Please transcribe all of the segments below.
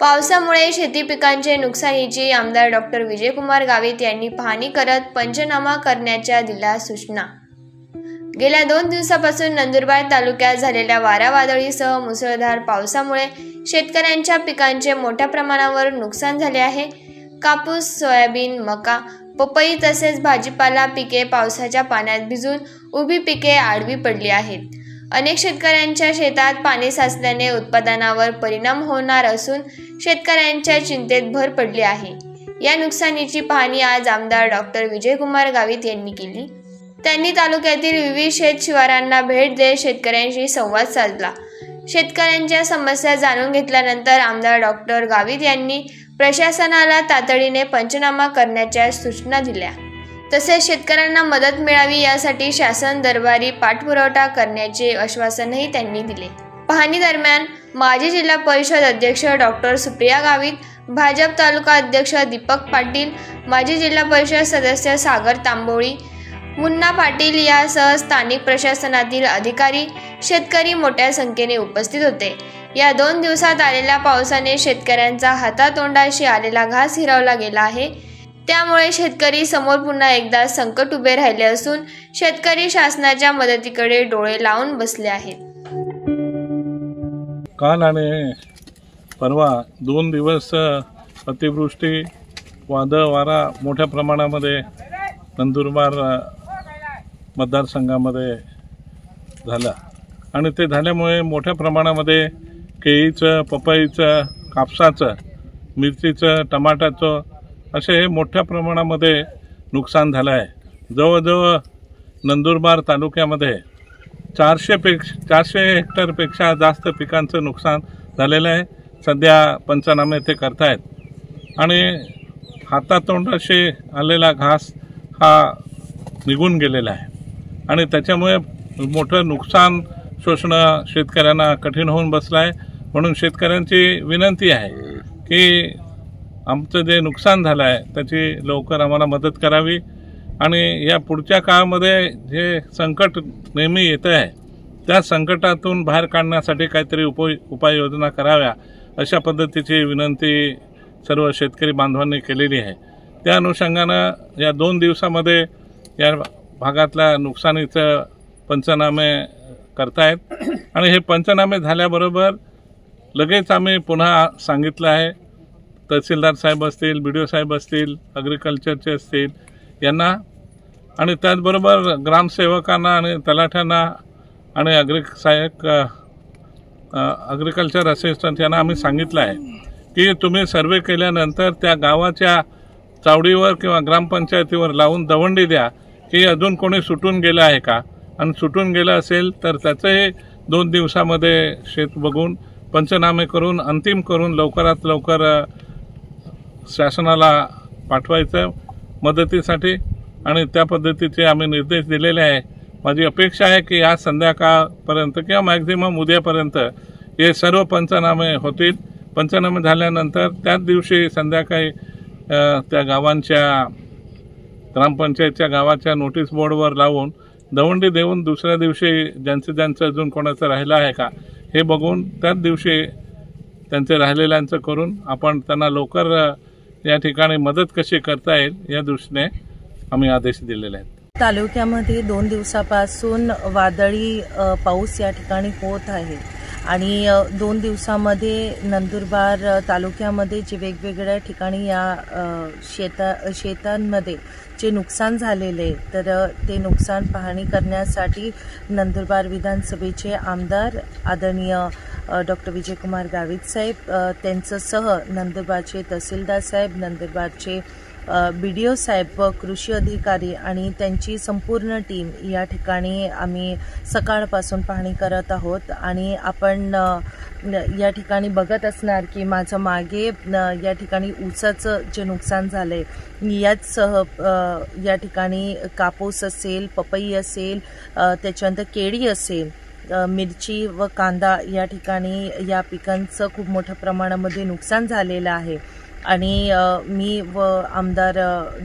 पावसामुळे शेती पिकांचे नुकसानीची आमदार डॉक्टर विजयकुमार गावित यांनी पाहणी करत पंचनामा करण्याच्या दिल्या सूचना। गेल्या 2 दिवसापासून नंदुरबार तालुक्यात झालेल्या वारा वादळीसह मुसळधार पावसामुळे शेतकऱ्यांच्या पिकांचे मोठ्या प्रमाणावर नुकसान झाले आहे। कापूस, सोयाबीन, मका, पपई तसेच भाजीपाला पिके पावसाच्या पाण्यात भिजून उभी पिके आडवी पडली आहेत। अनेक शेतकऱ्यांच्या शेतात पाणी साचल्याने उत्पादनावर परिणाम होणार असून शेतकऱ्यांच्या चिंतेत भर पडली आहे। या नुकसानीची पाहणी आज आमदार डॉक्टर विजयकुमार गावित यांनी केली। त्यांनी तालुक्यातील विविध शेत शिवारांना भेट देत शेतकऱ्यांशी संवाद साधला। शेतकऱ्यांच्या समस्या जाणून घेतल्यानंतर आमदार डॉक्टर गावित यांनी प्रशासनाला तातडीने पंचनामा करण्याच्या सूचना दिल्या। तसेच शेतकऱ्यांना मदत मिळावी यासाठी शासन दरबारी पाठपुरावा करण्याचे आश्वासनही त्यांनी दिले। पाहणी दरम्यान माजी जिल्हा परिषद अध्यक्ष डॉक्टर सुप्रिया गावित, भाजप तालुका अध्यक्ष दीपक पाटील, माजी जिल्हा परिषद सदस्य सागर तांबोळी, मुन्ना पाटील यासह स्थानिक प्रशासनातील अधिकारी, शेतकरी मोठ्या संख्येने उपस्थित होते। या 2 दिवसात आलेल्या पावसाने शेतकऱ्यांचा हातातोंडाशी आलेला घास हिरावला गेला आहे। त्यामुळे शेतकरी समोर पुन्हा एकदा संकट उभे राहिले असून शेतकरी शासनाच्या मदतीकडे डोळे लावून बसले आहेत। काल आणि परवा 2 दिवस अतिवृष्टी, वादळ वारा मोठ्या प्रमाणामध्ये नंदुरबार मतदारसंघामध्ये झाला आणि ते झाल्यामुळे मोठ्या प्रमाणामध्ये केळीचं, पपईचं, कापसाचं, मिरचीचं, टमाट्याचं असे मोठ्या प्रमाणामध्ये नुकसान झालं आहे। जवळजवळ नंदुरबार तालुक्यामध्ये 400 हेक्टरपेक्षा जास्त पिकांचं नुकसान झालेलं आहे। सध्या पंचनामे ते करतायत आणि हातातोंडाशी आलेला घास हा निघून गेलेला आहे आणि त्याच्यामुळे मोठं नुकसान सोसणं शेतकऱ्यांना कठीण होऊन बसलं आहे। म्हणून शेतकऱ्यांची विनंती आहे की आमचं जे नुकसान झालं आहे त्याची लवकर आम्हाला मदत करावी आणि या पुढच्या काळामध्ये जे संकट नेहमी येतं आहे त्या संकटातून बाहेर काढण्यासाठी काहीतरी उपाययोजना कराव्या अशा पद्धतीची विनंती सर्व शेतकरी बांधवांनी केलेली आहे। त्या अनुषंगानं या 2 दिवसामध्ये या भागातल्या नुकसानीचं पंचनामे करतायत आणि हे पंचनामे झाल्याबरोबर लगेच आम्ही पुन्हा सांगितलं आहे तहसीलदार साहेब असतील, BDO साहेब असतील, ॲग्रिकल्चरचे असतील यांना आणि त्याचबरोबर ग्रामसेवकांना आणि तलाठ्यांना आणि ॲग्रिकल्चर असिस्टंट यांना आम्ही सांगितलं आहे की तुम्ही सर्वे केल्यानंतर त्या गावाच्या चावडीवर किंवा ग्रामपंचायतीवर लावून दवंडी द्या की अजून कोणी सुटून गेलं आहे का आणि सुटून गेलं असेल तर त्याचंही 2 दिवसामध्ये शेत बघून पंचनामे करून अंतिम करून लवकरात लवकर शासनाला पाठवायचं मदतीसाठी आणि त्या पद्धतीचे आम्ही निर्देश दिलेले आहे। माझी अपेक्षा आहे की आज संध्याकाळपर्यंत किंवा मॅक्झिमम उद्यापर्यंत हे सर्व पंचनामे होतील। पंचनामे झाल्यानंतर त्याच दिवशी संध्याकाळी त्या गावांच्या ग्रामपंचायतच्या गावाच्या नोटीस बोर्डवर लावून दवंडी देऊन दुसऱ्या दिवशी ज्यांचं अजून कोणाचं राहिलं आहे का हे बघून त्याच दिवशी त्यांचे राहिलेल्यांचं करून आपण त्यांना लवकर या ठिकाणी मदत कशी करता येईल या दृष्टीने आम्ही आदेश दिलेले आहेत। तालुक्यामध्ये 2 दिवसापासून वादळी पाऊस या ठिकाणी होत आहे आणि 2 दिवसामध्ये नंदुरबार तालुक्यामध्ये जे वेगवेगळ्या ठिकाणी या शेतांमध्ये जे नुकसान झालेले तर ते नुकसान पाहणी करण्यासाठी नंदुरबार विधानसभेचे आमदार आदरणीय डॉक्टर विजयकुमार गावित साहेब त्यांच्यासह नंदुरबारचे तहसीलदार साहेब, नंदुरबारचे BDO साहेब व कृषी अधिकारी आणि त्यांची संपूर्ण टीम या ठिकाणी आम्ही सकाळपासून पाहणी करत आहोत आणि आपण या ठिकाणी बघत असणार की माझ्या मागे या ठिकाणी ऊसाचं जे नुकसान झाले याचसह या ठिकाणी कापूस असेल, पपई असेल, त्याच्यानंतर केळी असेल, मिरची व कांदा या ठिकाणी या पिकांचं खूप मोठ्या प्रमाणामध्ये नुकसान झालेलं आहे आणि मी व आमदार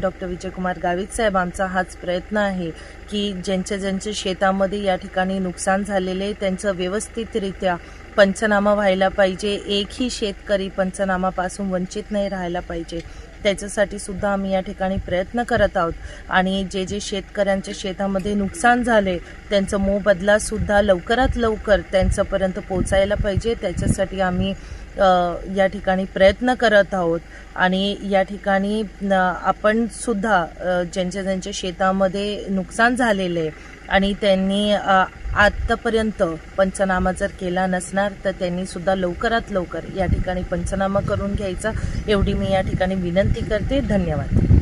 डॉक्टर विजयकुमार गावित साहेब आमचा हाच प्रयत्न आहे की ज्यांच्या शेतामध्ये या ठिकाणी नुकसान झालेले त्यांचं व्यवस्थितरित्या पंचनामा व्हायला पाहिजे, एकही शेतकरी पंचनामापासून वंचित नाही राहायला पाहिजे, त्याच्यासाठी सुद्धा आम्ही या ठिकाणी प्रयत्न करत आहोत. आणि जे शेतकऱ्यांच्या शेतामध्ये नुकसान झाले त्यांचं मोबदला सुद्धा लवकरात लवकर त्यांच्यापर्यंत पोहोचायला पाहिजे, त्याच्यासाठी आम्ही या ठिकाणी प्रयत्न करत आहोत. आणि या ठिकाणी आपण सुद्धा ज्यांच्या शेतामध्ये नुकसान झालेले आणि त्यांनी आत्तापर्यंत पंचनामा जर केला नसणार तर त्यांनी सुद्धा लवकरात लवकर या ठिकाणी पंचनामा करून घ्यायचा, एवढी मी या ठिकाणी विनंती करते. धन्यवाद.